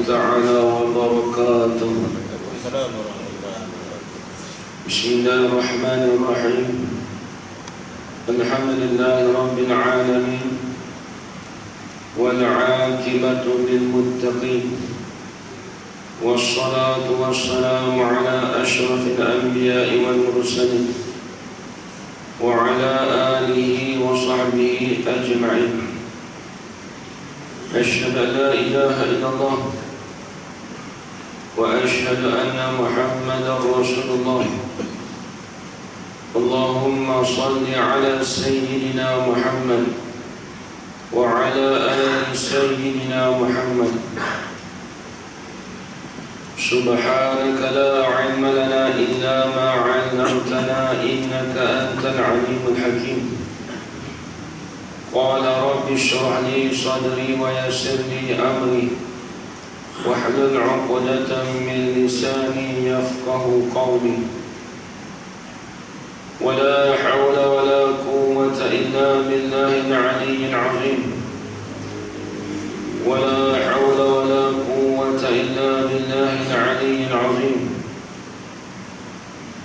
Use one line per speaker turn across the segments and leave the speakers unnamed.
تعالى وبركاته. بسم الله الرحمن الرحيم. الحمد لله رب العالمين والعاقبة للمتقين، والصلاة والسلام على أشرف الأنبياء والمرسلين وعلى آله وصحبه أجمعين. أشهد أن لا إله إلا الله وأشهد أن محمدا رسول الله. اللهم صل على سيدنا محمد وعلى آل سيدنا محمد. سبحانك لا علم لنا إلا ما علمتنا إنك أنت العليم الحكيم. قال رب اشرح لي صدري ويسر لي أمري واحلل عقدة من لساني يفقه قولي. ولا حول ولا قوة إلا بالله العلي العظيم. ولا حول ولا قوة إلا بالله العلي العظيم.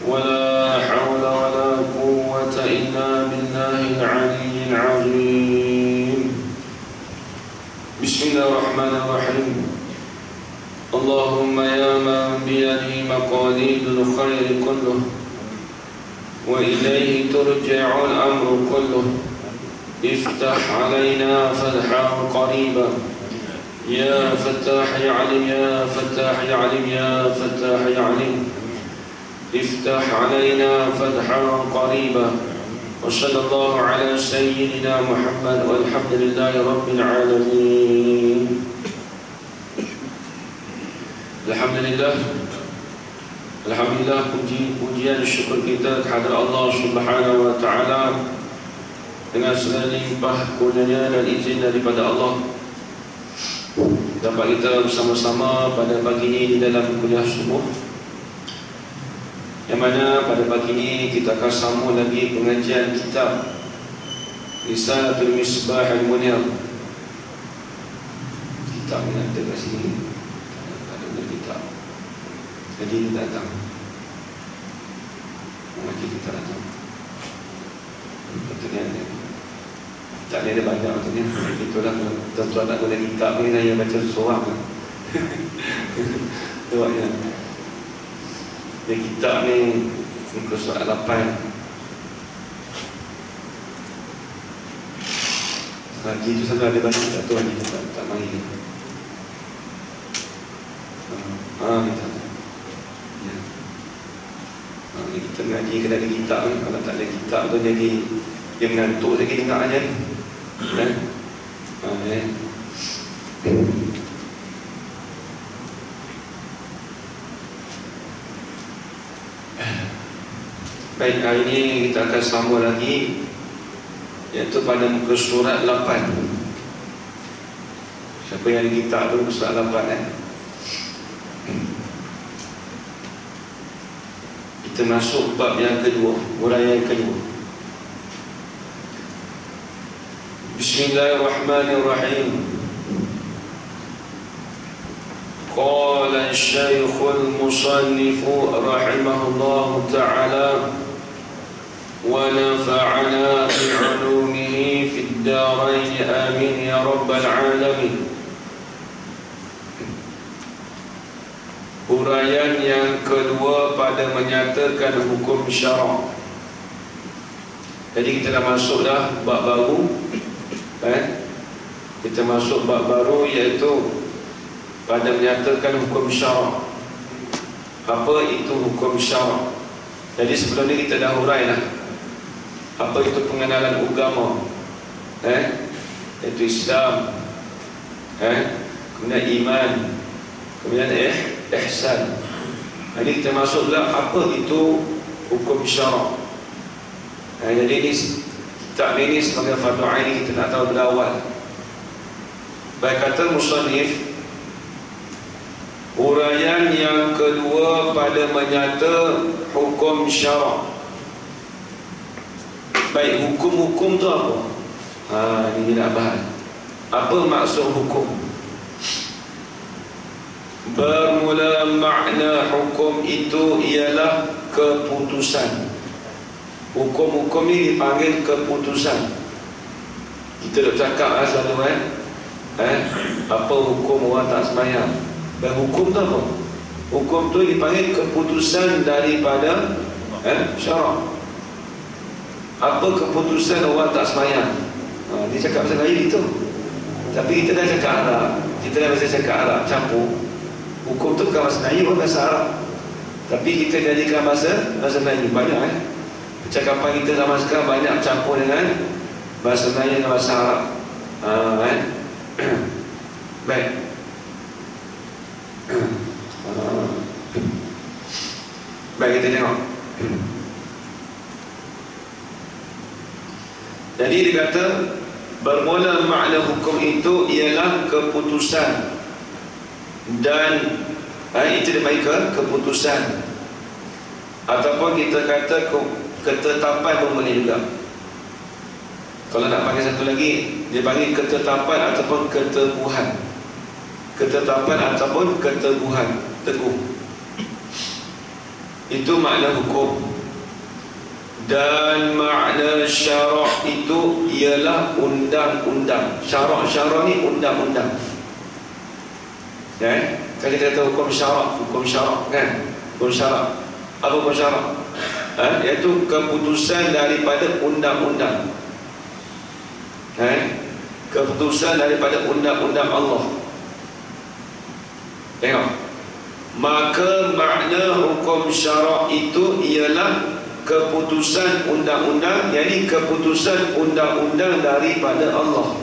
ولا حول ولا قوة إلا بالله العلي العظيم. بسم الله الرحمن الرحيم. اللهم يا من بيده مقاليد الخير كله وإليه ترجع الأمر كله، افتح علينا فتحا قريبا يا فتاح يا عليم يا فتاح يا عليم يا فتاح يا عليم. افتح علينا فتحا قريبا. وصلى الله على سيدنا محمد والحمد لله رب العالمين. Alhamdulillah, Alhamdulillah, pujian syukur kita kehadrat Allah Subhanahu wa Ta'ala dengan segala limpah kurnia dan izin daripada Allah, dapat kita bersama-sama pada pagi ini di dalam kuliah subuh, yang mana pada pagi ini kita akan sambung lagi pengajian kitab Risalatul Misbah Al-Munir. Kitab yang ada kat sini, jadi dia datang, mungkin kita datang. Betulnya tak ada banyak betulnya. Itulah tuan-tuan nak guna kitab ni, saya baca seorang lah. Tuannya dia kitab ni muka surat 8. Haji tu sana ada banyak tak tu, haji tak mari. Kita kita mengaji kena ada kitab ni. Kalau tak ada kitab tu jadi dia mengantuk lagi dengar aja ni. Baik, hari ini kita akan sambung lagi, iaitu pada muka surat 8. Siapa yang ada kitab tu muka surat 8 Kita masuk bab yang kedua, uraian yang kedua. Bismillahirrahmanirrahim. Qala Syekhul Musannif rahimahullahu ta'ala wa nafa'ana bi'ulumihi fid darain amin ya rabbal alamin. Uraian yang kedua pada menyatakan hukum syarak. Jadi kita dah masuk dah bab baru. Kita masuk bab baru, iaitu pada menyatakan hukum syarak. Apa itu hukum syarak? Jadi sebelum ni kita dah hurai lah apa itu pengenalan agama, iaitu Islam, kemudian iman, kemudian ihsan. Jadi kita masuk pula apa itu hukum syarak. Jadi ini kitab ini sebagai fardu ain, kita nak tahu berawal. Baik, kata musannif, uraian yang kedua pada menyata hukum syarak. Baik, hukum-hukum tu apa? Ini nak bahas. Apa maksud hukum? Bermula makna hukum itu ialah keputusan. Hukum-hukum ini dipanggil keputusan. Kita dah cakap selalu apa hukum orang tak sembahyang. Dan hukum tu apa? Hukum tu dipanggil keputusan daripada syarak. Apa keputusan orang tak sembahyang? Dia cakap bahasa Melayu gitu. Tapi kita dah cakap Arab. Kita dah biasa cakap Arab campur. Hukum tu bukan bahasa Melayu, bukan bahasa Arab. Tapi kita jadikan bahasa Melayu. Banyak percakapan kita zaman sekarang banyak campur dengan bahasa Melayu dan bahasa Arab. Baik. Baik, kita tengok. Jadi dia kata bermula makna hukum itu ialah keputusan. Dan itu dipanggil keputusan. Ataupun kita kata ketetapan pun boleh juga. Kalau nak panggil satu lagi, dia panggil ketetapan ataupun keteguhan. Ketetapan ataupun keteguhan, teguh. Itu makna hukum. Dan makna syarak itu ialah undang-undang. Syarak ni undang-undang. Kan kita kata hukum syarak kan? Hukum syarak. Apa hukum syarak? Iaitu keputusan daripada undang-undang. Keputusan daripada undang-undang Allah. Tengok. Maka makna hukum syarak itu ialah keputusan undang-undang, yakni keputusan undang-undang daripada Allah.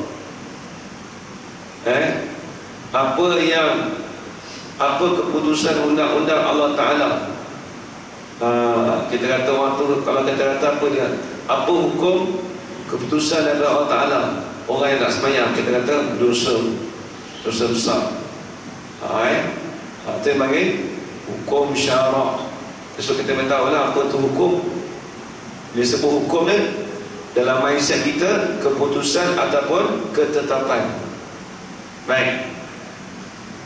Apa keputusan undang-undang Allah Ta'ala? Kita kata waktu, kalau kita kata apa dia? Apa hukum keputusan daripada Allah Ta'ala? Orang yang tak sembahyang, kita kata dosa besar. Itu yang panggil hukum syarak. So kita tahu lah apa tu hukum. Dia sebut hukum ni dalam mindset kita keputusan ataupun ketetapan. Baik,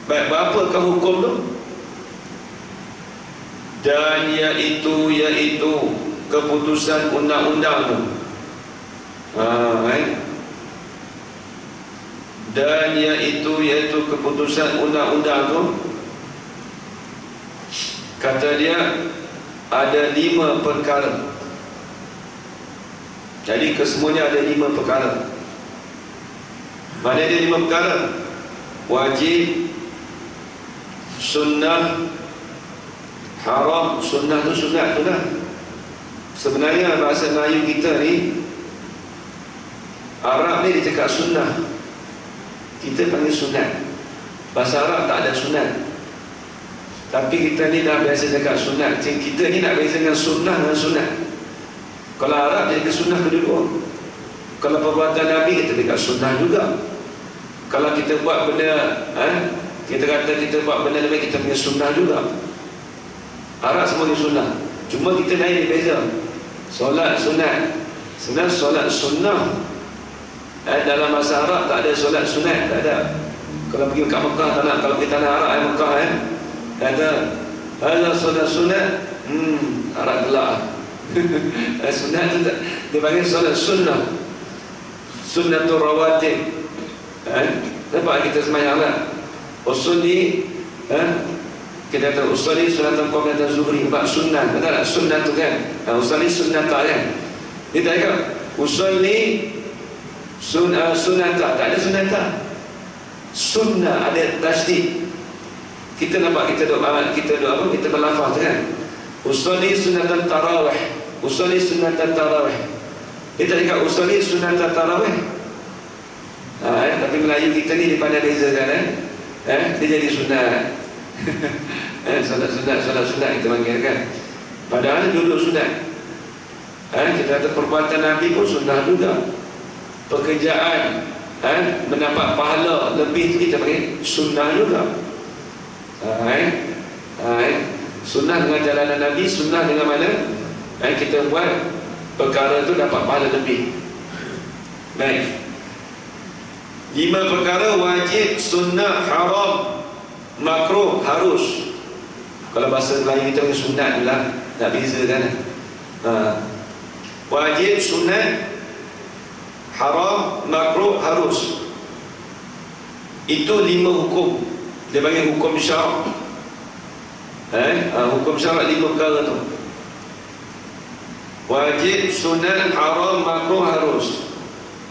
berapakah hukum tu? Dan iaitu keputusan undang-undang tu. Dan iaitu keputusan undang-undang tu, kata dia ada 5 perkara. Jadi kesemuanya ada 5 perkara. Mana dia 5 perkara? Wajib, sunnah, haram. Sunnah tu sunat tu lah. Sebenarnya bahasa Melayu kita ni, Arab ni dia cakap sunnah, kita panggil sunat. Bahasa Arab tak ada sunat. Tapi kita ni dah biasa cakap sunat. Kita ni nak biasa dengan sunnah dengan sunat. Kalau Arab dia cakap sunnah kedua. Kalau perbuatan Nabi kita cakap sunnah juga. Kalau kita buat benda kita kata kita buat benda lebih, kita punya sunnah juga. Arab semua ni sunnah. Cuma kita lain, beza. Solat sunat. Sebenarnya solat sunnah dalam bahasa Arab tak ada solat sunat, tak ada. Kalau pergi kat Mekah tak nak. Kalau kita nak Arab Mekah kata ada solat sunat, Arab gelak. Sunat tu dia panggil solat sunnah. Sunnatul rawatib. Nampak kita sembahyang lah. Usuli kita kata usuli sunatan qawmiyatan zuhri, sebab sunnah. Betul tak? Sunnah tu kan. Usuli sunnah tak kan. Dia tak kata usuli sunata. Tak ada sunata. Sunnah ada tasdid. Kita nampak kita doa apa? Kita berlafaz kan. Usuli sunatan tarawih. Usuli sunatan tarawih. Dia tak cakap usuli sunatan tarawih. Tapi Melayu kita ni dia pandai bezakan dia jadi sunat. Solat sunat kita panggil kan. Padahal duduk sunat. Kita kata perbuatan Nabi pun sunnah juga. Pekerjaan mendapat pahala lebih kita panggil sunnah juga. Sunnah dengan jalanan Nabi, sunnah dengan mana kita buat perkara tu dapat pahala lebih. Baik. 5 perkara: wajib, sunnah, haram, makruh,
harus. Kalau bahasa Melayu kita panggil sunat lah, tak beza kan. Wajib, sunat, haram, makruh, harus. Itu 5 hukum. Dia panggil hukum syarak. Hukum syarak 5 perkara tu. Wajib, sunat, haram, makruh, harus.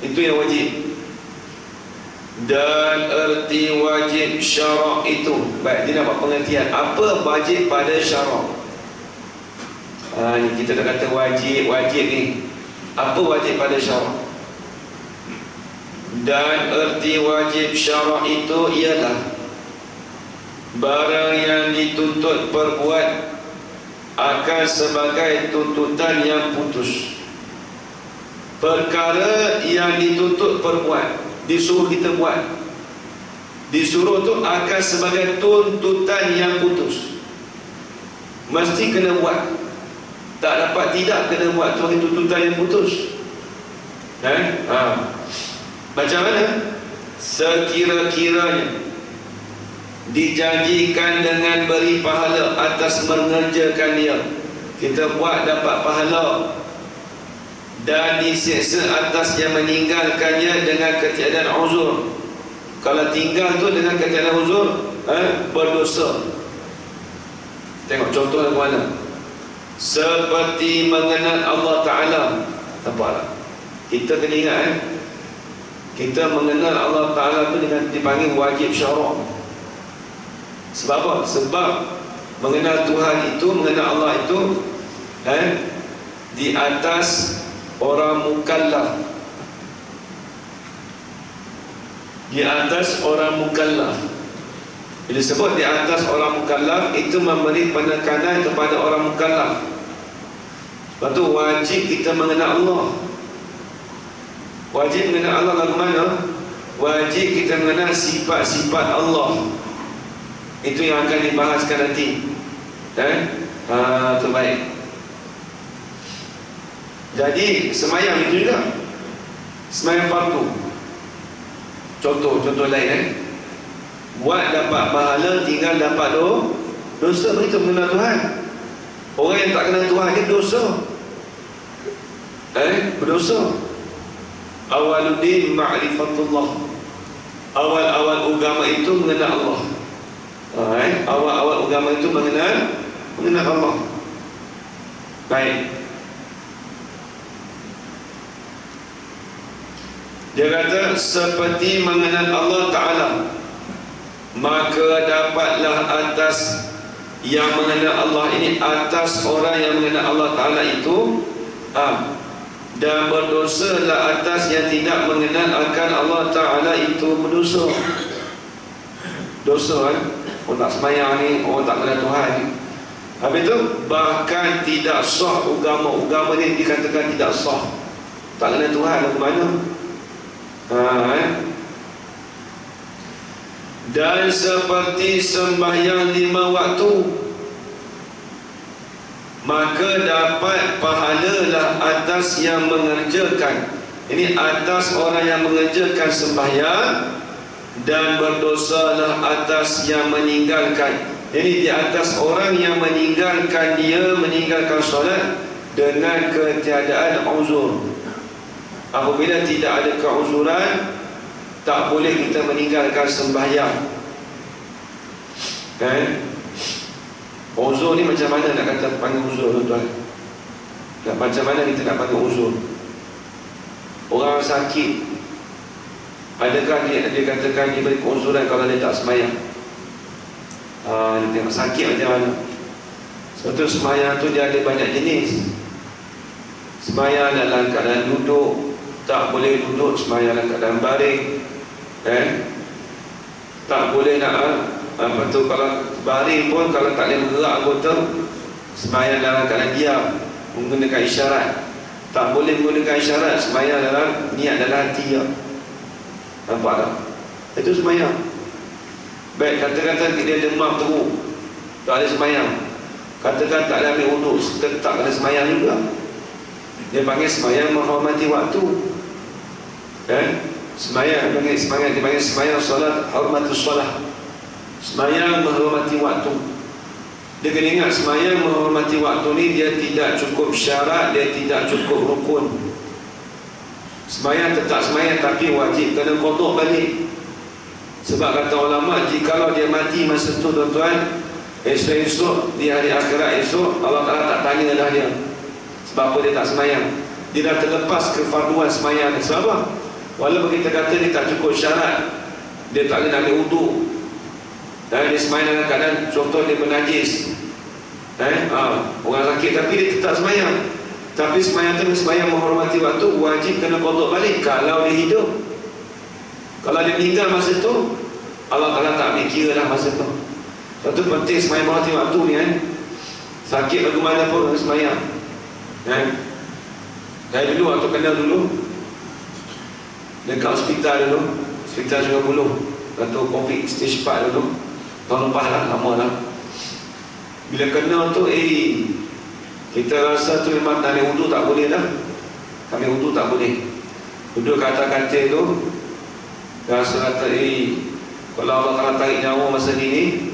Itu yang wajib. Dan erti wajib syarak itu, baik, dia dapat pengertian apa wajib pada syarak. Ni kita dah kata wajib ni. Apa wajib pada syarak? Dan erti wajib syarak itu ialah barang yang dituntut perbuat akan sebagai tuntutan yang putus. Perkara yang dituntut perbuat, disuruh kita buat, disuruh tu akan sebagai tuntutan yang putus. Mesti kena buat. Tak dapat tidak kena buat tu tuntutan yang putus. Macam mana? Sekira-kiranya dijanjikan dengan beri pahala atas mengerjakan dia, kita buat dapat pahala, dan disiksa atas yang meninggalkannya dengan ketiadaan uzur. Kalau tinggal tu dengan ketiadaan uzur, berdosa. Tengok contoh lagu mana? Seperti mengenal Allah Ta'ala. Tampaklah, kita kena ingat kita mengenal Allah Ta'ala tu dengan dipanggil wajib syarak. Sebab apa? Sebab mengenal Tuhan itu, mengenal Allah itu di atas orang mukallaf. Di atas orang mukallaf. Bila sebut di atas orang mukallaf, itu memberi penekanan kepada orang mukallaf. Sebab tu wajib kita mengenal Allah. Wajib mengenal Allah lagu mana? Wajib kita mengenal sifat-sifat Allah. Itu yang akan dibahaskan nanti. Terbaik. Jadi semayang itu juga, semayang fardu. Contoh lain buat dapat pahala, tinggal dapat dosa. Begitu mengenal Tuhan. Orang yang tak kenal Tuhan dia dosa. Berdosa. Awaluddin ma'rifatullah. Awal-awal agama itu mengenal Allah. Awal-awal agama itu mengenal Allah. Baik. Dia kata seperti mengenal Allah Ta'ala, maka dapatlah atas yang mengenal Allah ini, atas orang yang mengenal Allah Ta'ala itu, dan berdosalah atas yang tidak mengenal akan Allah Ta'ala itu berdosa. Dosa orang tak sembahyang ni, orang tak kenal Tuhan ni. Habis tu bahkan tidak sah agama ni, dikatakan tidak sah. Tak kenal Tuhan ke mana? Dan seperti sembahyang 5 waktu, maka dapat pahalalah atas yang mengerjakan. Ini atas orang yang mengerjakan sembahyang, dan berdosalah atas yang meninggalkan. Ini di atas orang yang meninggalkan solat dengan ketiadaan uzur. Apabila tidak ada keuzuran, tak boleh kita meninggalkan sembahyang. Uzur ni macam mana nak kata panggil uzur, tuan-tuan? Macam mana kita nak panggil uzur? Orang sakit, adakah dia katakan dia beri keuzuran kalau dia tak sembahyang? Dia tengok sakit macam mana. Sebab tu sembahyang tu dia ada banyak jenis. Sembahyang dalam keadaan duduk, tak boleh duduk. Sembahyang dalam keadaan baring, tak boleh nak apa tu, kalau baring pun kalau tak boleh bergerak anggota, sembahyang dalam keadaan diam menggunakan isyarat. Tak boleh menggunakan isyarat, sembahyang dalam niat dalam hati. Nampak tak? Itu sembahyang. Baik, kata-kata dia demam teruk, tak ada sembahyang. Katakan tak ada ambil wuduk, tak ada sembahyang juga. Dia panggil sembahyang menghormati waktu. Sembahyang dia panggil sembahyang solat hormatus solat. Semayang menghormati waktu. Dia kena ingat semayang menghormati waktu ni dia tidak cukup syarat, dia tidak cukup rukun. Semayang tetap semayang tapi wajib kena qada balik. Sebab kata ulama, jikalau dia mati masa tu tuan-tuan, esok-esok di hari akhirat esok Allah Ta'ala tak tanya dah dia sebab apa dia tak semayang. Dia dah terlepas kefarduan semayang. Sebab apa? Walaupun kita kata dia tak cukup syarat, dia tak kena ambil wudu, dia semayang dalam keadaan contoh dia bernajis, orang sakit tapi dia tetap semayang. Tapi semayang tu semayang menghormati waktu, wajib kena qada balik kalau dia hidup. Kalau dia meninggal masa tu, Allah Ta'ala tak ambil kira dah masa tu. Sebab tu penting semayang menghormati waktu ni sakit bagaimana pun semayang. Saya dulu waktu kena dulu dekat hospital dulu, hospital Sungai Buloh, waktu COVID stage 4 dulu, tahun lepas lah, lama lah. Bila kena tu kita rasa tu memang tak ambil wudu tak boleh dah. Ambil wudu tak boleh. Duduk kat atas katil tu, rasa kata kalau Allah Ta'ala tarik nyawa masa ni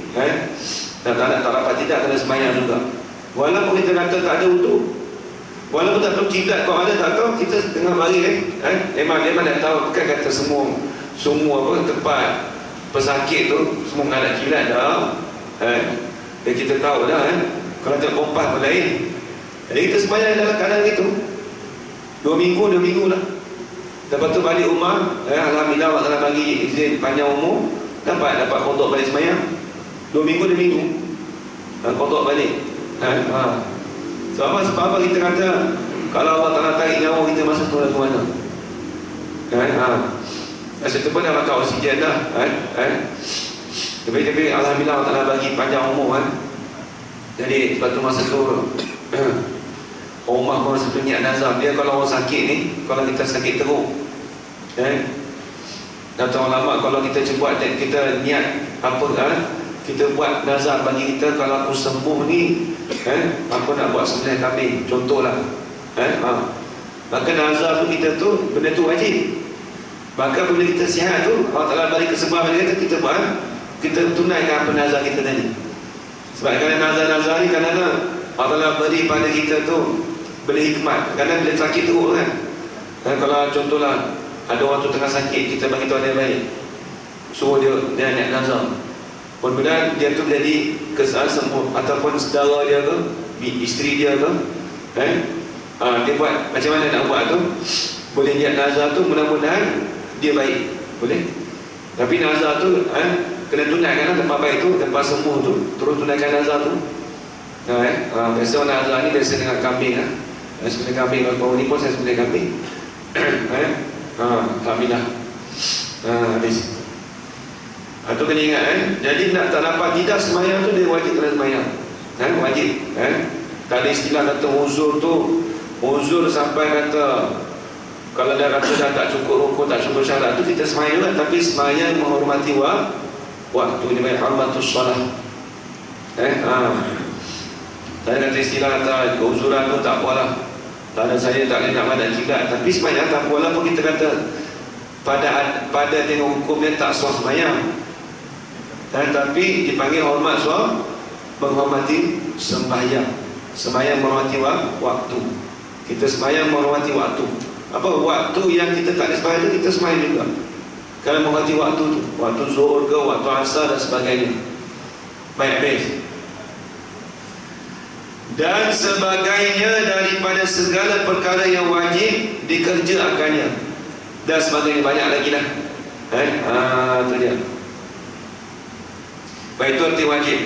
tak dapat tidak kena semayang juga. Walaupun kita kata tak ada wudu, walaupun tak tahu jidat kau ada tak tahu, kita tengah mari memang dah tahu, bukan kata semua apa tempat pesakit tu semua mengadap kilat dah. Dan kita tahu dah kalau tak kompas pun lain. Jadi kita semayang dalam keadaan itu 2 minggu lah. Lepas tu balik rumah, alhamdulillah Allah Ta'ala bagi izin panjang umur, dapat kodok balik semayang 2 minggu kodok balik. Sebab apa kita kata kalau Allah Ta'ala tarik nyawa kita masa tu lagu mana? Masa tu pun dah makan oksigen dah. Tapi alhamdulillah Allah Ta'ala bagi panjang umur Jadi sebab tu masa tu rumah pun rasa niat nazar. Dia kalau orang sakit ni, kalau kita sakit teruk kata ulama, kalau kita buat kita niat apa kita buat nazar bagi kita, kalau aku sembuh ni aku nak buat sembelih kambing contohlah. Maka nazar tu kita tu benda tu wajib. Maka bila kita sihat tu Allah Ta'ala bagi kesembuhan bagi kita buat, kita tunaikan apa nazar kita tadi. Sebab kadang nazar-nazar ni kadang-kadang Allah Ta'ala beri pada kita tu beri hikmat. Kadang bila sakit teruk kalau contohlah ada orang tu tengah sakit, kita bagi tahu dia baik, suruh dia niat nazar, mudah-mudahan dia tu jadi kesal sembuh, ataupun saudara dia ke, isteri dia ke, dia buat macam mana nak buat tu, boleh niat nazar tu, mudah-mudahan dia baik, boleh. Tapi nazar tu kena tunaikan lepas baik tu, lepas sembuh tu terus tunaikan nazar tu. Biasa orang nazar ni biasa dengan kambing sembelih kambing. Kalau ni pun saya sembelih kambing. Alhamdulillah. Habis. Itu kena ingat jadi nak tak dapat tidak semayang tu dia wajib kena semayang. Wajib. Tak ada istilah kata uzur tu, uzur sampai kata kalau dia kata dah tak cukup rukun, tak cukup syarat tu kita semayang juga, tapi semayang menghormati waktu ni, baik hormatus solah. Saya kata istilah kata keuzuran tu tak apalah, tak ada, saya tak boleh nak mandang kilat, tapi semayang tak apa. Walaupun kita kata pada tengok hukumnya tak sah semayang, tapi dipanggil hormat soal menghormati sembahyang. Semayang menghormati waktu. Kita semayang menghormati waktu. Apa waktu yang kita tak sembahyang tu kita semayang juga. Kalau menghormati waktu tu, waktu zuhur ke, waktu asar dan sebagainya. Baik, habis. Dan sebagainya daripada segala perkara yang wajib dikerjakannya dan sebagainya, banyak lagi lah. Itu dia. Baik, itu arti wajib.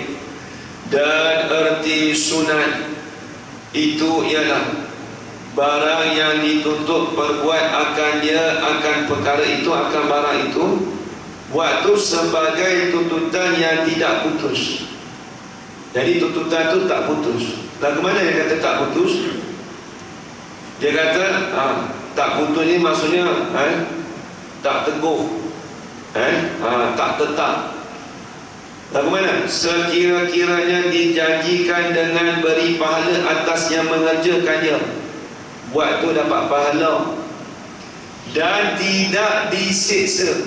Dan arti sunat itu ialah barang yang dituntut perbuat akan perkara itu, akan barang itu buat tu sebagai tuntutan yang tidak putus. Jadi tuntutan tu tak putus. Lagu mana dia kata tak putus? Dia kata tak putus ni maksudnya tak teguh, tak tetap. Lagu mana? Sekira-kiranya dijanjikan dengan beri pahala atas yang mengerjakannya, buat tu dapat pahala, dan tidak disiksa.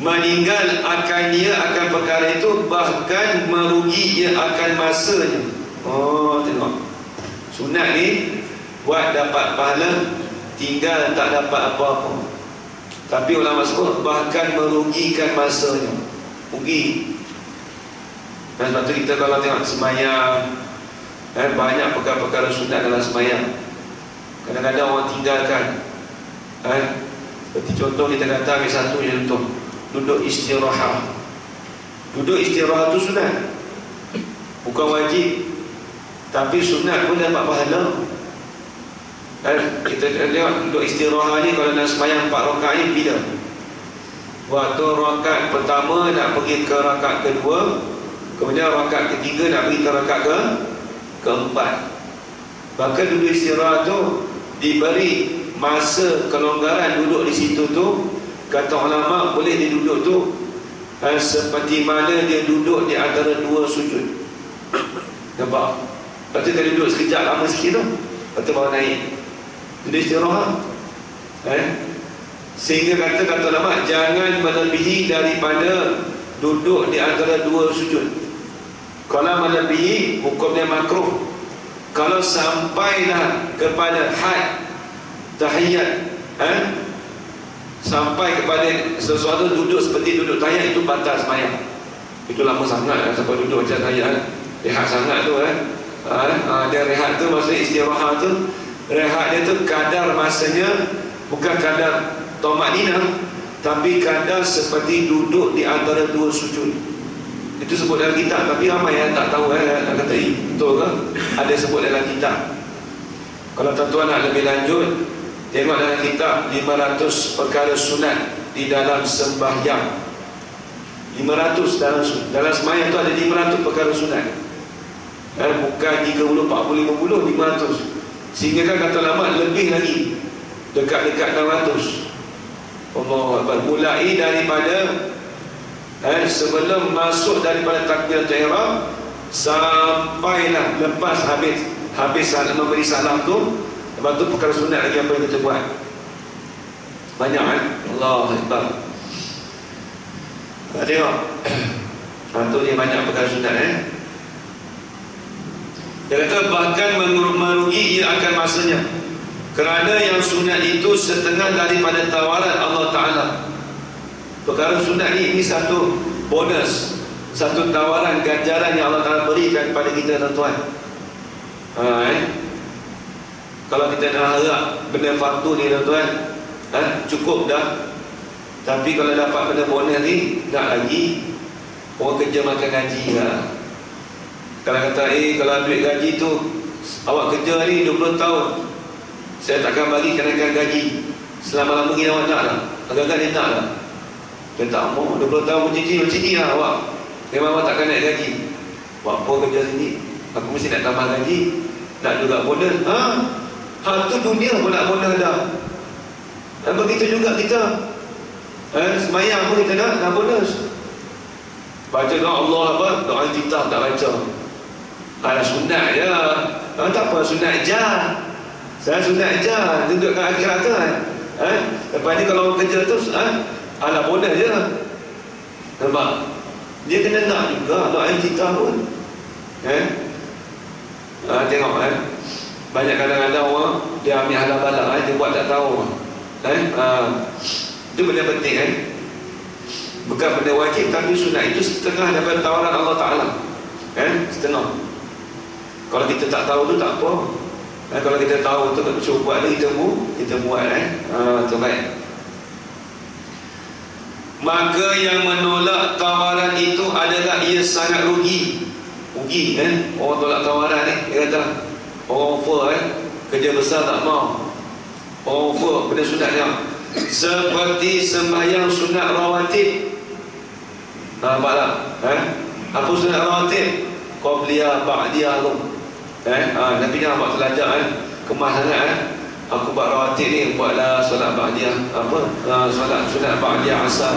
meninggal akan dia akan perkara itu, bahkan merugi ia akan masanya. Oh, tengok, sunat ni buat dapat pahala, tinggal tak dapat apa-apa. Tapi ulama sebut bahkan merugikan masanya, rugi. Dan sebab tu kita kalau tengok semayang, banyak perkara-perkara sunat dalam semayang kadang-kadang orang tinggalkan. Seperti contoh kita kata, ambil satu contoh, duduk istirahat. Duduk istirahat tu sunat, bukan wajib, tapi sunat pun dapat pahala. Kita tengok duduk istirahat ni, kalau nak semayang 4 rakaat ni bila? Waktu rakaat pertama nak pergi ke rakaat kedua, kemudian rakaat ketiga nak pergi ke rakaat keempat. Bahkan duduk istirahat tu diberi masa kelonggaran duduk di situ tu. Kata ulama, boleh dia duduk tu seperti mana dia duduk di antara 2 sujud. Nampak? Lepas tu dia duduk sekejap lama sikit tu, lepas tu baru naik duduk istirahat. Sehingga kata ulama, jangan melebihi daripada duduk di antara 2 sujud. Kalau melebihi, hukumnya makruh. Kalau sampailah kepada had tahiyat, sampai kepada sesuatu duduk seperti duduk tahiyat, itu batal semayang. Itu lama sangat sampai duduk macam tahiyat, rehat sangat tu. Dia rehat tu maksudnya istirahat tu, rehat dia tu kadar masanya bukan kadar tamakninah, tapi kadar seperti duduk di antara 2 sujud. Itu sebut dalam kitab, tapi ramai yang tak tahu. Nak kata betul ke? Ada sebut dalam kitab. Kalau tuan-tuan nak lebih lanjut, tengok dalam kitab 500 perkara sunat di dalam sembahyang. 500 dalam sembahyang tu ada 500 perkara sunat. Bukan 30, 40, 50, 500. Sehingga kan kata lama lebih lagi, dekat-dekat 600. Allah Akbar. Mulai daripada sebelum masuk daripada takbiratul ihram sampailah lepas habis memberi salam tu. Lepas tu perkara sunat lagi apa yang kita buat banyak. Allah Akbar. Tengok, tu dia banyak perkara sunat. Dia kata bahkan merugi ia akan masanya, kerana yang sunat itu setengah daripada tawaran Allah Ta'ala. Perkara sunat ni, ini satu bonus, satu tawaran ganjaran yang Allah Ta'ala berikan kepada kita, tuan-tuan. Kalau kita nak harap benda fardu ni, tuan-tuan, cukup dah. Tapi kalau dapat benda bonus ni, nak lagi. Orang kerja makan gaji lah. Kalau kata, kalau duit gaji tu awak kerja ni 20 tahun, saya takkan bagi kenaikan gaji. Selama-lama gini awak nak lah. Agak-agak dia nak lah. Dia tak mau, 20 tahun macam ni lah awak. Memang awak takkan naik gaji. Buat apa kerja sini? Aku mesti nak tambah gaji, nak juga bonus. Tu dunia pun nak bonus dah. Dan begitu juga kita. Semayang pun kita nak bonus. Baca doa Allah apa? Doa iftitah tak baca. Ada sunat je. Tak apa, sunat je. Saya sunat je. Duduk kat akhirat tu kan. Lepas ni kalau orang kerja tu ala bonus je. Nampak? Dia kena nak juga doa iftitah pun. Tengok banyak kadang-kadang orang dia ambil halal balak, dia buat tak tahu. Itu benda penting. Bukan benda wajib, tapi sunat. Itu setengah daripada tawaran Allah Ta'ala. Setengah. Kalau kita tak tahu tu tak apa. Kalau kita tahu tu suruh buat dia, kita buat. Itu baik. Maka yang menolak tawaran itu adalah ia sangat rugi. Rugi orang tolak tawaran ni. Dia kata orang offer kerja besar tak mau. Orang offer benda sunat dia. Seperti sembahyang sunat rawatib. Nampak tak? Apa sunat rawatib? Qabliyah, ba'diyah tu. Nabi ni nampak telajak kemas sangat. Aku buat rawatib ni, buatlah solat ba'diyah solat sunat ba'diyah asar,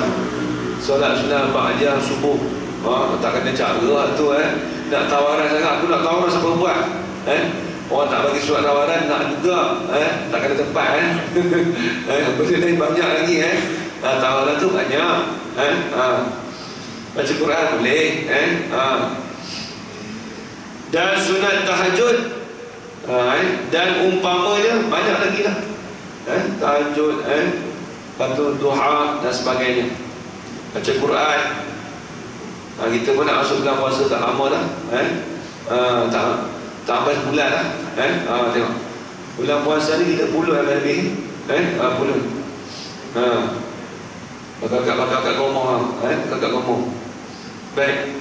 solat sunat ba'diyah subuh. Tak kena cara tu. Nak tawaran sangat. Aku nak tawaran siapa buat. Orang tak bagi surat tawaran nak juga. Tak kena tempat. Benda lain banyak lagi. Tawalah tu banyak. Baca Quran boleh. Dan sunat tahajud, dan umpamanya banyak lagi lah. Tahajud, lepas duha dan sebagainya. Baca Quran. Kita pun nak masuk bulan puasa tak lama dah. Tak habis bulan lah. Tengok bulan puasa ni kita puluh lebih. Puluh. Bakal ngomong. Bakal ngomong. Baik.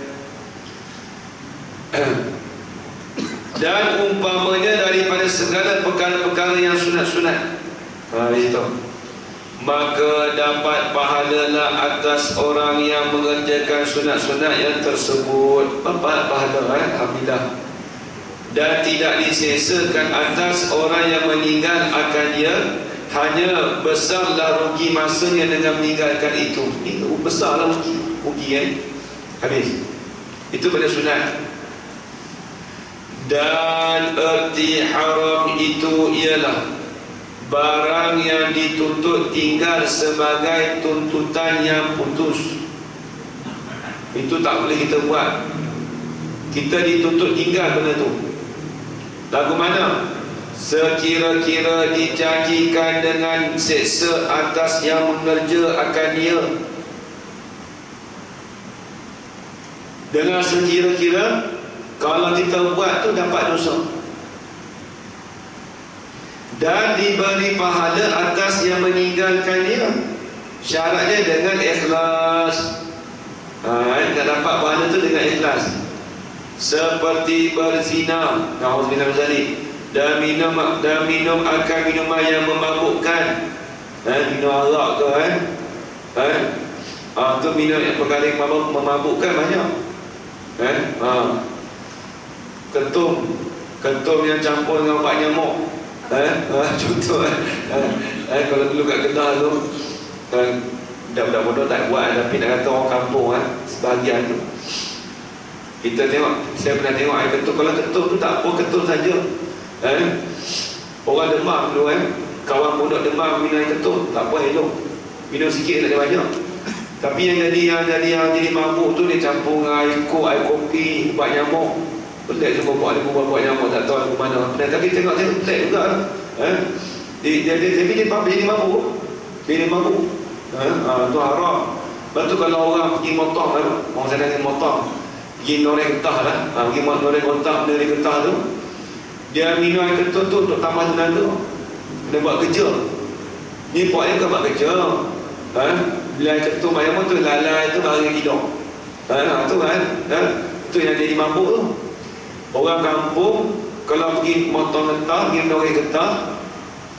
Dan umpamanya daripada segala perkara-perkara yang sunat-sunat, itu, maka dapat pahalalah atas orang yang mengerjakan sunat-sunat yang tersebut. Pahala, alhamdulillah. Dan tidak disesakan atas orang yang meninggal akan dia. Hanya besarlah rugi masanya dengan meninggalkan itu. Itu besarlah rugi. Habis. Itu pada sunat. Dan erti haram itu ialah barang yang dituntut tinggal sebagai tuntutan yang putus. Itu tak boleh kita buat. Kita dituntut tinggal benda tu. Lagu mana? Sekira-kira dijanjikan dengan seksa atas yang mengerja akan dia. Dengan sekira-kira, kalau kita buat tu dapat dosa. Dan diberi pahala atas yang meninggalkan dia. Syaratnya dengan ikhlas. Nak dapat pahala tu dengan ikhlas. Seperti berzina, na'udzubillah min zalik, dan minum akan minuman yang memabukkan. Minum arak ke tu minum yang perkara yang memabukkan banyak. Ketum yang campur dengan obat nyamuk. Contoh kalau dulu kat Kedah tu, budak-budak bodoh tak buat, tapi nak kata orang kampung sebahagian tu. Kita tengok, saya pernah tengok air ketum. Kalau ketum tu tak apa, ketum saja. Orang demam dulu kawan bodoh demam minum air ketum, tak apa, elok. Minum sikit tak ada banyak. Tapi yang jadi mabuk tu dia campur dengan air kok, air kopi, ubat nyamuk. Pelik tu bawa nyamuk, tak tahu ke mana. Tapi tengok pelik juga. Dia jadi mabuk. Dia mabuk. Tu haram. Lepas tu kalau orang pergi motong, orang sana pergi motong, pergi noreng getah lah. Pergi noreng getah tu, dia minum air ketum tu untuk tambah tenaga. Dia buat kerja. Ni pokoknya kau buat kerja. Bila air ketum ayam tu lalai tu baru tidur. Tu yang jadi mabuk tu. Orang kampung kalau pergi motong getah, pergi noreng getah,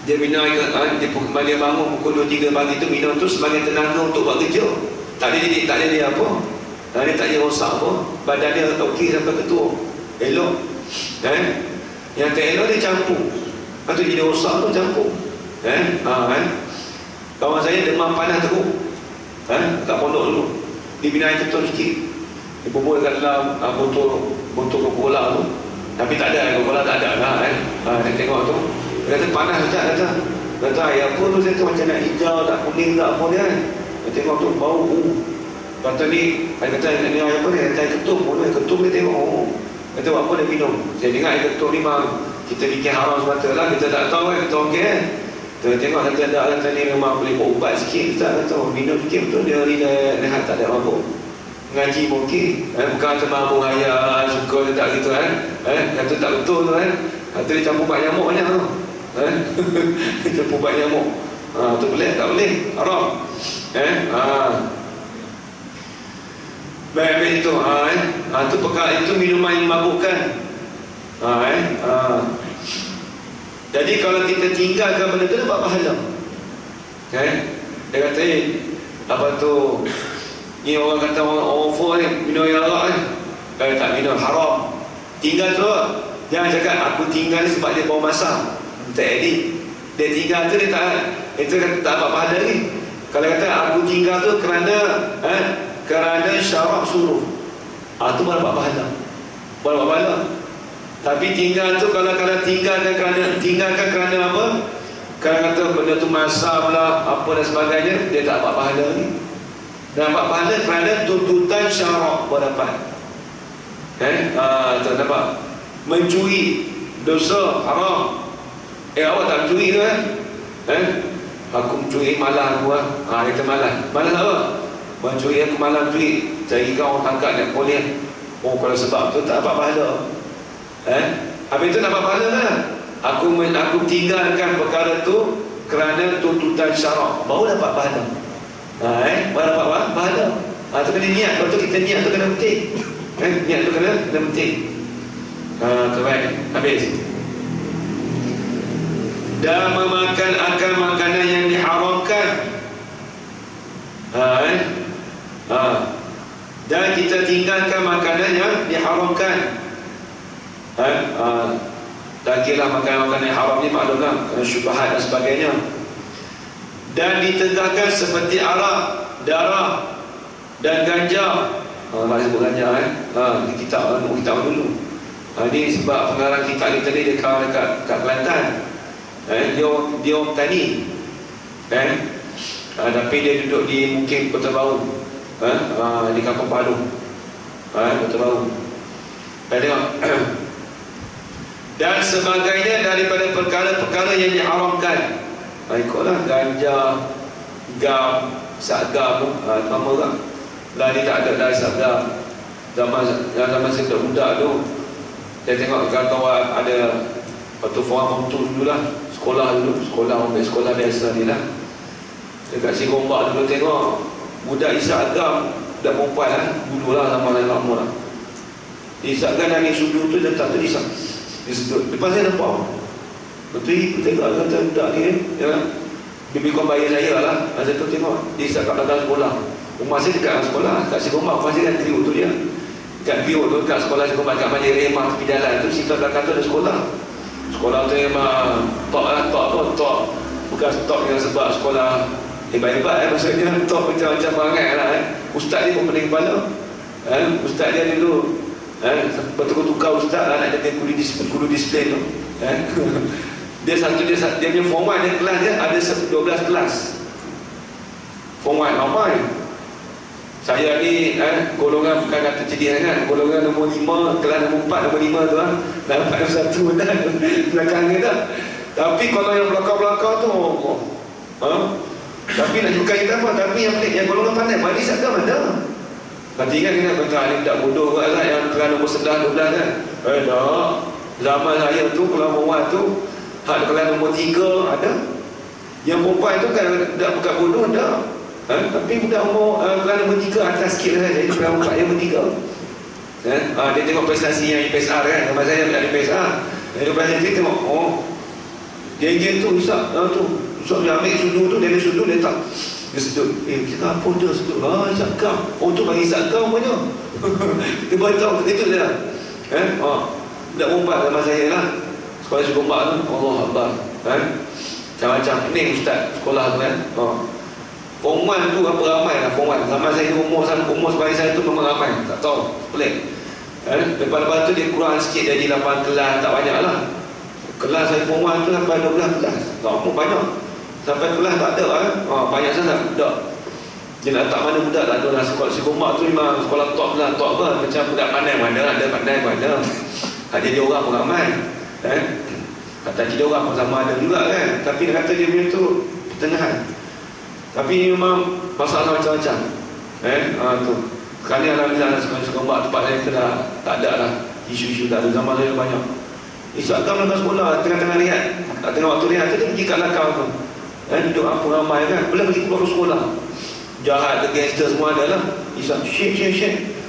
dia minum air ketum, dia kembali bangun pukul 2-3 pagi tu, minum tu sebagai tenaga untuk buat kerja. Tak ada dia apa. Dia tak ada rosak apa. Badan dia okey sampai ketua. Elok. Yang tak elok dia campur. Lepas tu jadi rosak tu campur. Kawan saya demam panas teruk. Kat pondok dulu. Dia minum air ketum sikit. Dia bubur kat dalam botol Coca-Cola tu. Tapi tak ada, Coca-Cola tak ada lah. Dia tengok tu. Dia kata panas tak kata. Kata air apa tu, saya kata macam nak hijau, tak kuning, tak apa dia. Dia tengok tu bau. Kata ni, saya kata ni air apa ni? Air ketum. Air ketum dia tengok. Kata apa dia minum. Saya dengar air ketum ni memang kita fikir haram semata lah. Kita tak tahu kita okey Kita tengok kata ni memang boleh buat ubat sikit. Kita kata minum sikit betul dia rehat tak ada mabuk. Ngaji pun okey. Bukan kata mabuk raya suka dia tak gitu kata tak betul tu kata dia campur ubat nyamuk banyak tu. Campur ubat nyamuk. Tu boleh tak boleh? Haram. Baik itu. Tu perkara itu minuman yang memabukkan. Jadi kalau kita tinggalkan benda tu dapat pahala. Dia kata apa tu, ni orang kata orang over ni minum arak tak minum, haram. Tinggal tu, jangan cakap aku tinggal ni sebab dia bawa masak. Tak edit. Dia tinggal tu dia tak, itu kan tak dapat pahala ni. Kalau kata aku tinggal tu kerana syarak suruh, tu baru dapat pahala. Baru dapat pahala. Tapi tinggal tu kalau tinggalkan kerana apa? Kalau kata benda tu masam lah, apa dan sebagainya, dia tak dapat pahala ni. Dan dapat pahala kerana tuntutan syarak berdapat. Tak dapat. Mencuri, dosa, haram. Awak tak mencuri tu aku mencuri, malah aku kata malah. Malah apa? Mencuri, aku malah mencuri. Cari kau orang tangkap nak polis. Kalau sebab tu tak dapat pahala. Habis tu dapat pahala lah. Aku tinggalkan perkara tu kerana tuntutan syarak, baru dapat pahala. Baru dapat pahala. Tu kena niat. Lepas tu kita niat tu kena penting. Niat tu kena penting. Terbaik. Habis. Dan memakan akan makanan yang diharamkan. Dan kita tinggalkan makanan yang diharamkan. Lagilah makanan-makanan yang haram ni maklumlah, kerana syubhat dan sebagainya. Dan ditegakkan seperti arak, darah dan ganja. Nak sebut ganja di kitab dulu. Ini sebab pengarang kitab kita ni dia kawan dekat Kelantan. Dia orang petani. Tapi dia duduk di mungkin Kota Baru. Di Kampung Palu. Kota Baru. Tengok. Dan sebagainya daripada perkara-perkara yang diharamkan. Ikutlah ganja, gam, sagam, nama kan. Lah ni tak ada dah sagam. Zaman saya budak tu, saya tengok kawan-kawan ada waktu form tu dululah, sekolah biasa ni lah. Dekat si Gombak dulu tengok budak isap agam, budak perempuan lah, dululah zaman yang lama lah. Isap agam nangis sudu tu datang tu isap. Dia sedut. Lepas saya nampak, betul tengok kata budak ni dia beri kawan bayar saya lah. Masa tu tengok dia isap kat belakang sekolah. Rumah saya dekat sekolah, kat Sigomba. Rumah saya kan Kriuk tu dia. Kat Kriuk tu, kat sekolah Sigomba, kat Majlis Remah tepi jalan tu, situ belakang tu ada sekolah. Sekolah tu memang top lah, top. Bukan top yang sebab sekolah hebat-hebat maksudnya top macam-macam perangai lah Ustaz dia pun pening kepala. Ustaz dia dulu bertukar-tukar ustaz lah, nak jaga kudu disiplin tu. Dia punya form 1 dia kelas dia ada 12 kelas. Form 1 ramai. Saya ni golongan bukan kata cedih sangat, golongan nombor 5, kelas nombor 4, nombor 5 tu dapat satu dan belakangnya dah. Tapi kalau yang belakang-belakang tu tapi nak bukan kita apa, tapi yang golongan pandai manis agama ada. Nanti kan kena kata ni budak bodoh kot lah yang kelas nombor 11, 12 kan. Tak. Zaman saya tu kelas nombor 1 tu hak kelas nombor 3 ada. Yang perempuan tu kan bukan bodoh dah. Tapi budak umur kelas nombor 3 atas sikit lah. Jadi kelas nombor 4 yang nombor 3. Dia tengok prestasi yang IPSR kan. Zaman saya budak IPSR. Jadi lepas dia tengok geng-geng tu usap dia ambil sudu tu, dia ambil sudu dia tak. Dia sedut. Kita apa dia sedut? Isap gam. Tu bagi isap gam punya. Kita baca itu je lah. Budak perempuan zaman saya lah. Sekolah Sigomba tu. Allah Akbar. Macam-macam. Pening ustaz sekolah tu kan. Form 1 tu apa ramai lah Form 1. Zaman saya tu umur sebagai saya tu memang ramai. Tak tahu. Pelik. Lepas tu dia kurang sikit jadi 8 kelas. Tak banyak lah. Kelas saya Form 1 tu sampai 12 kelas. Tak banyak. Sampai kelas tak ada banyak sangat budak. Dia nak tak mana budak tak ada lah. Sekolah Sigomba tu memang sekolah top lah. Top apa? Macam budak pandai mana ada pandai mana. Jadi orang pun ramai. Kata jadi orang pun sama ada juga kan. Tapi dia kata dia punya tu pertengahan. Tapi memang masalah macam-macam. Tu. Sekarang ni alhamdulillah sekolah Sigomba tempat saya dah tak ada lah. Isu-isu tak ada. Zaman saya banyak. Isap agam dalam sekolah tengah-tengah lihat. Tengah waktu lihat tu dia pergi kat belakang tu. Duduk apa ramai kan. Boleh pergi keluar sekolah. Jahat ke gangster semua ada lah. Isap shit.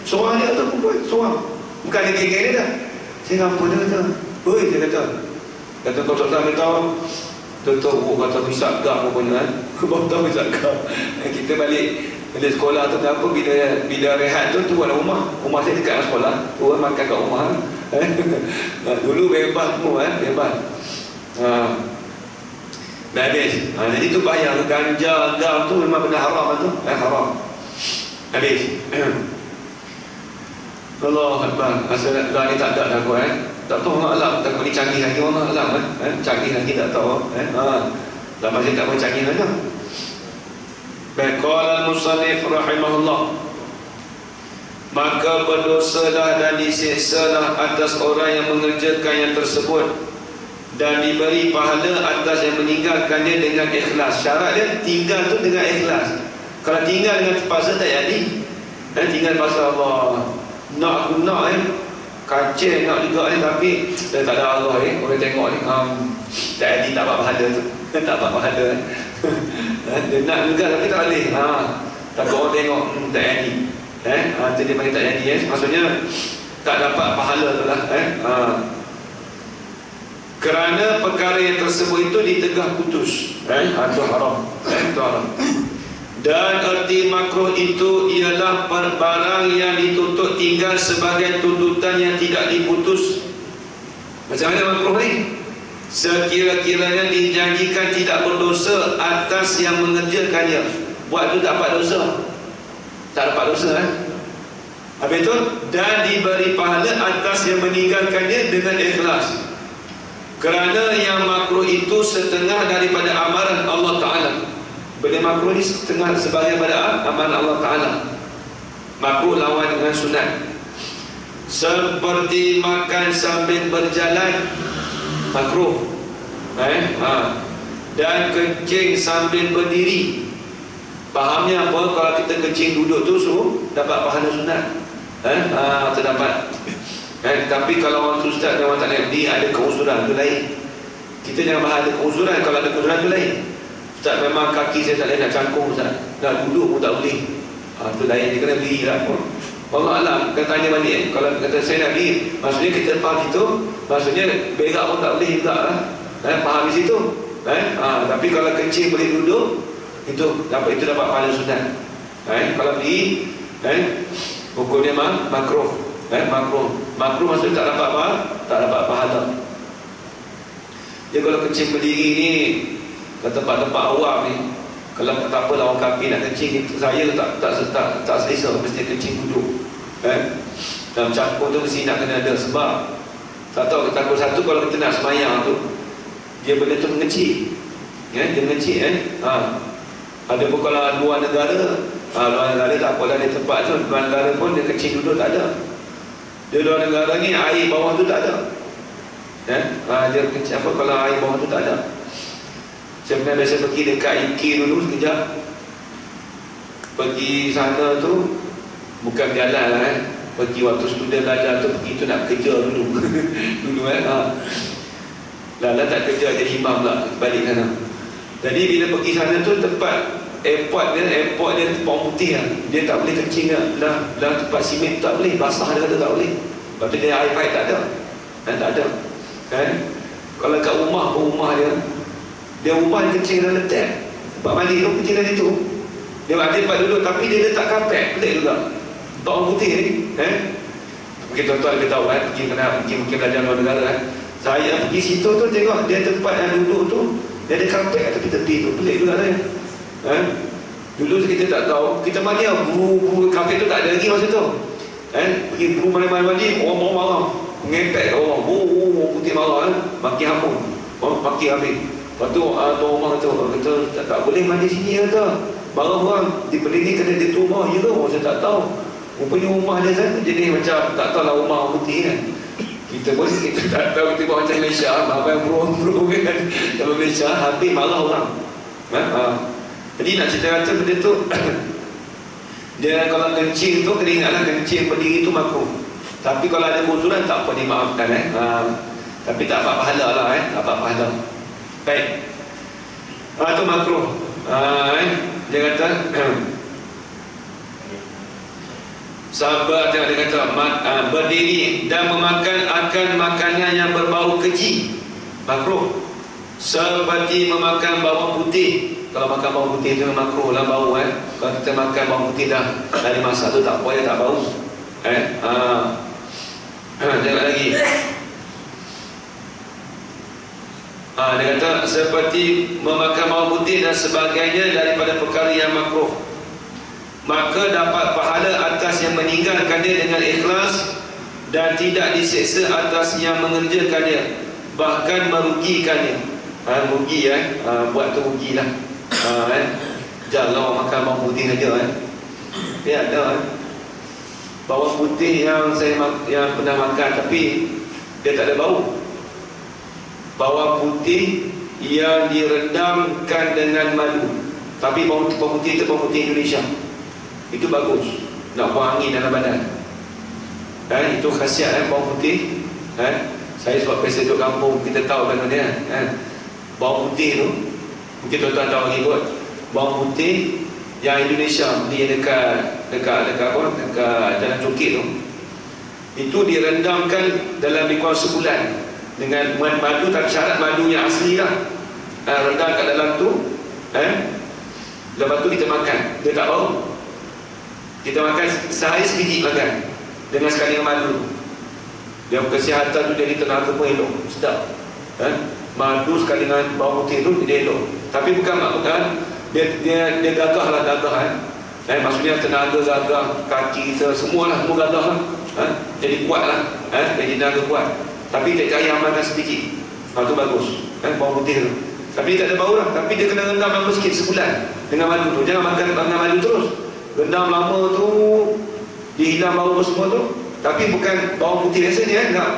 Seorang dia tu perempuan. Seorang. Bukan dia geng-geng dia dah. Saya apa dia kata. Dia kata kau tak tahu. Tutup kata isap gam rupanya baru tahu isap gam. Kita balik sekolah tu kenapa bila rehat tu turun rumah saya dekat dengan sekolah, turun makan kat rumah. Dulu bebas semua bebas. Dah habis. Jadi tu bahaya. Ganja, gam tu memang benda haram tu. Haram. Habis. Allah Akbar. Asal dah ni tak ada dah kot Tak tahu orang alam. Takut ni canggih lagi orang alam Canggih lagi tak tahu Dah masih tak bercanggih mana. Baik, qala al-musannif rahimahullah, maka berdosalah dan disiksalah atas orang yang mengerjakan yang tersebut, dan diberi pahala atas yang meninggalkannya dengan ikhlas. Syarat dia tinggal tu dengan ikhlas. Kalau tinggal dengan terpaksa tak jadi. Tinggal pasal Allah, nak aku nak kacau nak juga tapi tak ada Allah orang tengok ni tak jadi, tak dapat pahala tu. Tak dapat pahala. Dia nak juga tapi tak boleh. Takut orang tengok tak jadi. Tu dia panggil tak jadi. Maksudnya tak dapat pahala tu lah. Kerana perkara yang tersebut itu ditegah putus. Itu haram. Itu haram. Dan erti makruh itu ialah barang yang dituntut tinggal sebagai tuntutan yang tidak diputus. Macam mana makruh ni? Sekira-kiranya dijanjikan tidak berdosa atas yang mengerjakannya. Buat tu tak dapat dosa. Tak dapat dosa Habis itu, dan diberi pahala atas yang meninggalkannya dengan ikhlas. Kerana yang makruh itu setengah daripada amaran Allah Ta'ala. Benda makruh ni setengah sebagai pada amaran Allah Ta'ala. Makruh lawan dengan sunat. Seperti makan sambil berjalan, makruh. Dan kencing sambil berdiri. Fahamnya apa? Kalau kita kencing duduk tu dapat pahala sunat. Terdapat. Tapi kalau orang tu ustaz dan orang tak nak berdiri, ada keuzuran tu lain. Kita jangan bahas ada keuzuran. Kalau ada keuzuran tu lain. Ustaz memang kaki saya tak boleh nak cangkung ustaz, nak duduk pun tak boleh. Tu lain, dia kena berdiri lah. Allah Alam, kita tanya balik kalau kata saya nak berdiri, maksudnya kita faham itu, maksudnya berak pun tak boleh juga lah. Faham di situ. Tapi kalau kencing boleh duduk, itu dapat pahala sunat. Kalau berdiri, hukumnya makruh. Makruh maksudnya tak dapat apa? Tak dapat pahala. Dia kalau kencing berdiri ni ke tempat-tempat awam ni, kalau tak apa orang kafir nak kencing, saya tak selesa mesti kencing duduk. Dalam campur tu mesti nak kena ada sebab. Tak tahu, takut satu kalau kita nak semayang tu dia benda tu mengecil. Dia mengecil ada pun kalau luar negara, luar negara tak apalah dia tempat tu, luar negara pun dia kencing duduk tak ada. Dia luar negara ni air bawah tu tak ada. Dia kencing apa kalau air bawah tu tak ada. Saya pernah biasa pergi dekat UK dulu sekejap. Pergi sana tu bukan berjalan lah pergi waktu student belajar tu, pergi tu nak kerja dulu. Dulu Lala tak kerja jadi imam lah balik sana. Jadi bila pergi sana tu tempat airport dia tempat putih lah. Dia tak boleh kencing lah. Tempat simen tak boleh, basah dia kata tak boleh. Lepas tu dia air pipe tak ada. Tak ada. Kalau kat rumah dia rumah kencing dalam letak. Tempat mandi tu kencing dari tu. Dia tempat duduk tapi dia letak kapek. Pelik juga. Untuk orang putih ni. Mungkin tuan-tuan lebih tahu pergi belajar luar negara. Saya pergi situ tu tengok dia tempat yang duduk tu, dia ada kapek kat tepi-tepi tu. Pelik juga saya. Dulu kita tak tahu. Kita mandi buru kapek tu tak ada lagi masa tu. Pergi buru mandi orang marah. Ngepek orang. Orang putih marah. Maki hampun. Maki habis. Lepas tu tuan rumah kata tak boleh mandi sini kata. Barang orang dibeli ni kena di rumah je tu. Saya tak tahu. Rupanya rumah dia sana jadi macam tak tahu lah rumah orang putih kan. Kita pun kita tak tahu, kita buat macam Malaysia. Abang bro kan. Kalau Malaysia habis marah orang. Jadi nak cerita kata benda tu dia kalau kencing tu kena ingatlah kencing berdiri tu makruh. Tapi kalau ada uzuran tak apa dimaafkan tapi tak dapat pahala lah tak dapat pahala. Baik. Itu makruh. Dia kata sahabat yang dia kata berdiri dan memakan akan makanan yang berbau keji, makruh. Seperti memakan bawang putih. Kalau makan bawang putih tu makruh lah bau Kalau kita makan bawang putih dah dari masak tu tak apa, dia tak bau. Tengok lagi. Dia kata seperti memakan bawang putih dan sebagainya daripada perkara yang makruh, maka dapat pahala atas yang meninggalkannya dengan ikhlas dan tidak diseksa atas yang mengerjakannya, bahkan merugikannya. Rugi buat tu rugilah. Janganlah orang makan bawang putih saja dia ada bawang putih yang yang pernah makan tapi dia tak ada bau. Bawang putih yang direndamkan dengan madu, tapi bawang putih itu bawang putih Indonesia, itu bagus, nak buang angin dalam badan. Itu khasiat bawang putih. Saya sebab biasa duduk kampung, kita tahu kan dia bawang putih tu, mungkin tuan-tuan tahu lagi kot. Bawang putih yang Indonesia di dekat Jalan Cokit tu, itu direndamkan dalam lebih kurang sebulan dengan madu, tak syarat madu yang asli lah. Rendam kat dalam tu, lepas tu kita makan, dia tak bau. Kita makan sehari sedikit makan dengan sekali dengan madu. Dia kesihatan tu, jadi tenaga pun elok, sedap. Madu sekali dengan bawang putih tu dia elok. Tapi bukan dia gagah lah, maksudnya tenaga gagah, kaki kita semualah, semua gagah lah. Jadi kuat lah, jadi tenaga kuat. Tapi tak payah makan sedikit, tu bagus. Bawang putih tu, tapi tak ada bau lah. Tapi dia kena rendam lama sikit, sebulan dengan madu tu. Jangan makan dengan madu terus, rendam lama tu, dia hilang bau semua tu. Tapi bukan bawang putih biasa ni, tak.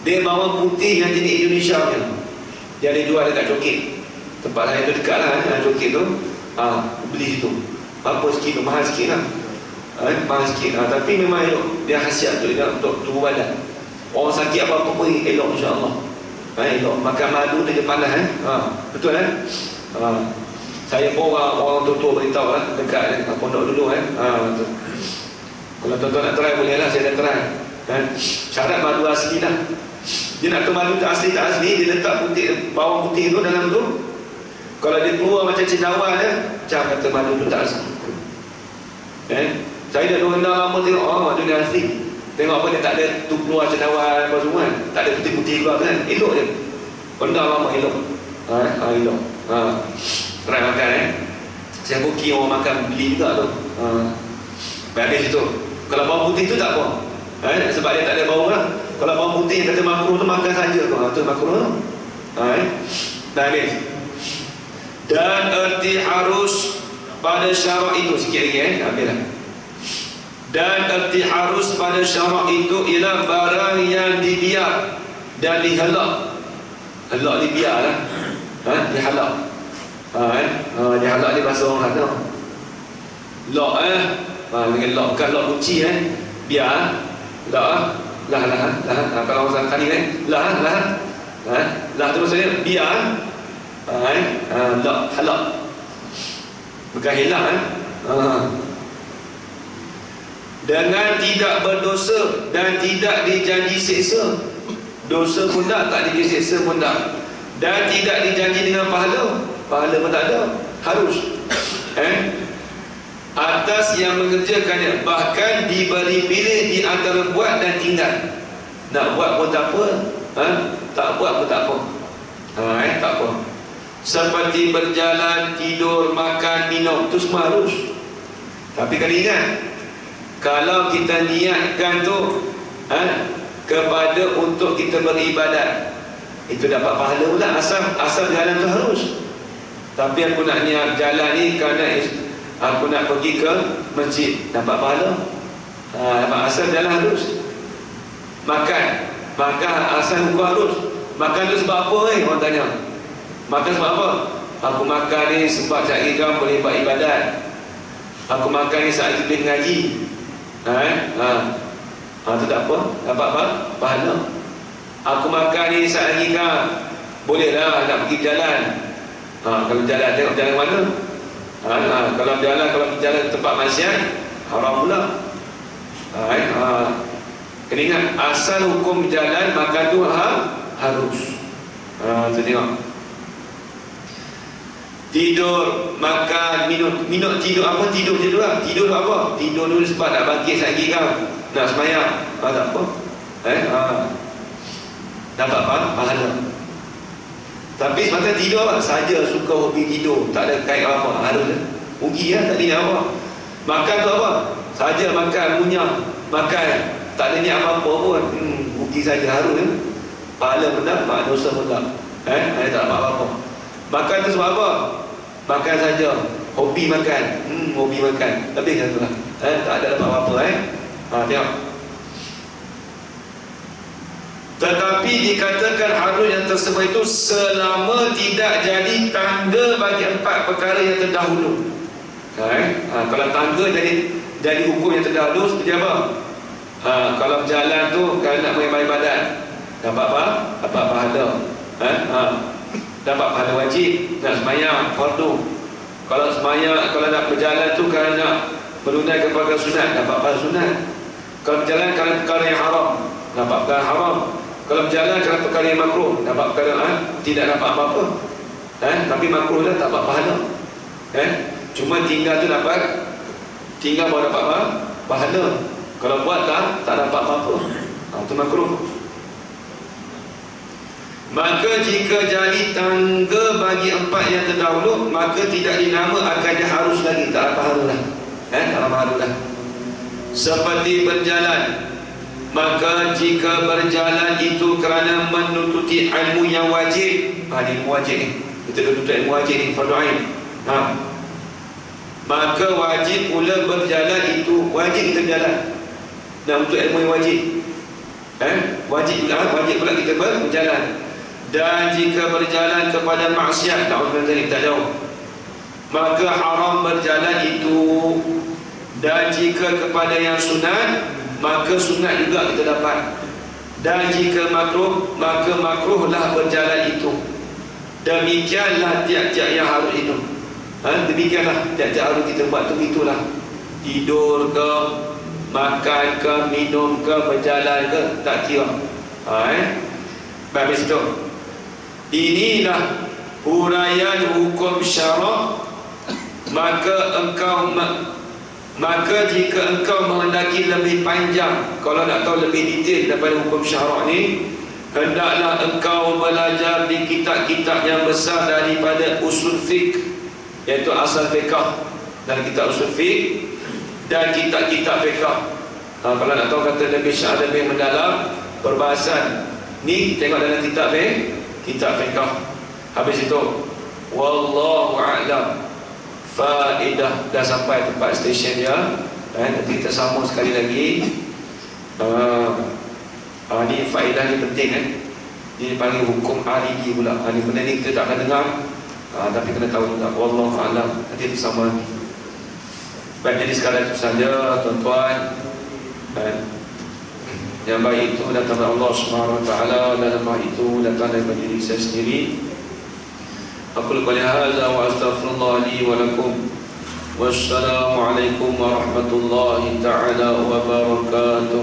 Dia bawang putih yang jenis Indonesia punya. Dia ada jual dekat Cokit. Tempat lain tu dekat lah, Cokit tu. Beli situ. Apa sikit tu, mahal sikit lah. Mahal sikit lah. Tapi memang elok. Dia khasiat tu untuk tubuh badan. Orang sakit apa-apa pun elok, insyaAllah. Elok. Makan madu dia panas. Betul kan? Saya pun orang tua-tua beritahu lah, dekat pondok dulu. Betul. Kalau tuan-tuan nak try boleh lah, saya dah try. Syarat madu asli lah. Dia nak ke madu tak asli, dia letak bawang putih tu dalam tu. Kalau dia keluar macam cendawan dia, macam kata madu tu tak asli. Saya dah rendam lama tengok, madu dia asli. Tengok apa, dia tak ada tu keluar cendawan apa semua kan, tak ada putih-putih keluar kan, elok je. Rendam lama elok. Elok. Try makan Saya bukti orang makan beli juga tu. Habis itu. Kalau bawang putih tu tak apa. Sebab dia tak ada bau lah. Kalau bawang putih yang kata makruh tu, makan saja tu. Itu makruh tu. Dah habis. Dan erti harus pada syarak itu, sikit lagi habis lah. Dan erti harus pada syarak itu ialah barang yang dibiar dan dihalak. Halak dibiar lah. Dihalak. Dihalak ni bahasa orang kata. Lok dengan lok, bukan lok kunci biar lah. Kalau orang tadi lah tu maksudnya biar. Lok, halak, bukan hilang. Dengan tidak berdosa dan tidak dijanji seksa. Dosa pun tak disiksa pun tak. Dan tidak dijanji dengan pahala. Pahala pun tak ada. Harus atas yang mengerjakannya. Bahkan diberi pilih di antara buat dan tinggal. Nak buat pun tak apa, tak buat pun tak apa. Tak apa. Seperti berjalan, tidur, makan, minum, itu semua harus. Tapi kena ingat, kalau kita niatkan tu kepada untuk kita beribadat, itu dapat pahala pula. Asal jalan tu harus. Tapi aku nak niat jalan ni kerana aku nak pergi ke masjid, dapat pahala. Asal jalan harus. Makan asal hukum harus. Makan tu sebab apa orang tanya. Makan sebab apa? Aku makan ni sebab cari kan boleh buat ibadat. Aku makan ni saat boleh ngaji. Itu tak apa, dapat apa? Pahala. Aku makan ni saat lagi kan bolehlah nak pergi jalan. Kalau jalan, tengok jalan mana. Kalau pergi jalan ke tempat maksiat, haram pula. Kena ingat, asal hukum jalan makan tu harus. Tu tengok. Tidur, makan, minum, tidur apa? Tidur lah. Tidur apa? Tidur dulu sebab nak bangkit lagi kan, nak semayang. Tak apa. Dapat pahala. Tapi semata tidur apa? Saja suka hobi tidur, tak ada kait apa-apa, harus rugi tak ada niat apa. Makan tu apa? Saja makan, munyah makan, tak ada niat apa-apa pun, rugi saja, harus pahala pun dapat, dosa pun tak. Dia tak dapat apa-apa. Makan tu sebab apa? Makan saja. Hobi makan. Hobi makan. Lebih kan tu lah. Tak ada dapat apa-apa. Tengok. Tetapi dikatakan harus yang tersebut itu selama tidak jadi tanda bagi 4 perkara yang terdahulu. Kalau tanda jadi hukum yang terdahulu seperti apa? Kalau berjalan tu kalau nak beribadat dapat apa? Dapat pahala. Dapat pahala wajib. Nak sembahyang fardu. Kalau sembahyang, kalau nak berjalan tu kalau nak menunaikan perkara sunat dapat pahala sunat. Kalau berjalan kerana perkara yang haram dapat perkara haram. Kalau berjalan kerana perkara yang makruh dapat perkara tidak dapat apa-apa. Tapi makruh dah tak dapat pahala. Cuma tinggal tu dapat, tinggal baru dapat apa? Pahala. Kalau buat tak dapat apa-apa. Itu makruh. Maka jika jadi tangga bagi 4 yang terdahulu, maka tidak dinama akan dia harus lagi. Tak ada pahala dah. Tak ada pahala dah. Seperti berjalan. Maka jika berjalan itu kerana menuntuti ilmu yang wajib, ilmu wajib ni, kita tuntut ilmu wajib ni, fardu ain. Maka wajib pula berjalan itu, wajib kita berjalan nak untuk ilmu yang wajib. Wajib pula kita berjalan. Dan jika berjalan kepada maksiat, tak jauh, maka haram berjalan itu. Dan jika kepada yang sunat, maka sunat juga kita dapat. Dan jika makruh, maka makruhlah berjalan itu. Demikianlah tiap-tiap yang harus itu. Demikianlah tiap-tiap harus kita buat tu, itulah. Tidur ke, makan ke, minum ke, berjalan ke, tak kira. Habis itu. Inilah huraian hukum syarak. Maka jika engkau menghendaki lebih panjang, kalau nak tahu lebih detail daripada hukum syarak ni, hendaklah engkau belajar di kitab-kitab yang besar daripada usul fiqh, iaitu asal fiqh dan kitab usul fiqh dan kitab-kitab fiqh. Kalau nak tahu kata lebih syarah, lebih mendalam perbahasan ni, tengok dalam kitab fiqh. Habis itu, wallahu a'lam. Faedah dah sampai tempat stesen dia. Nanti kita sambung sekali lagi. Ni faedah ni penting. Dia panggil hukum aridi pula. Ni benda ni kita tak akan dengar, tapi kena tahu juga. Wallahu a'lam. Nanti kita sambung lagi. Baik, jadi sekarang itu saja tuan-tuan. Yang baik itu datang dari Allah Subhanahu Wa Taala, dan lemah itu datang dari diri saya sendiri. Aqulu qali hadza wa astaghfirullah li wa lakum. Wassalamu alaikum warahmatullahi taala wabarakatuh.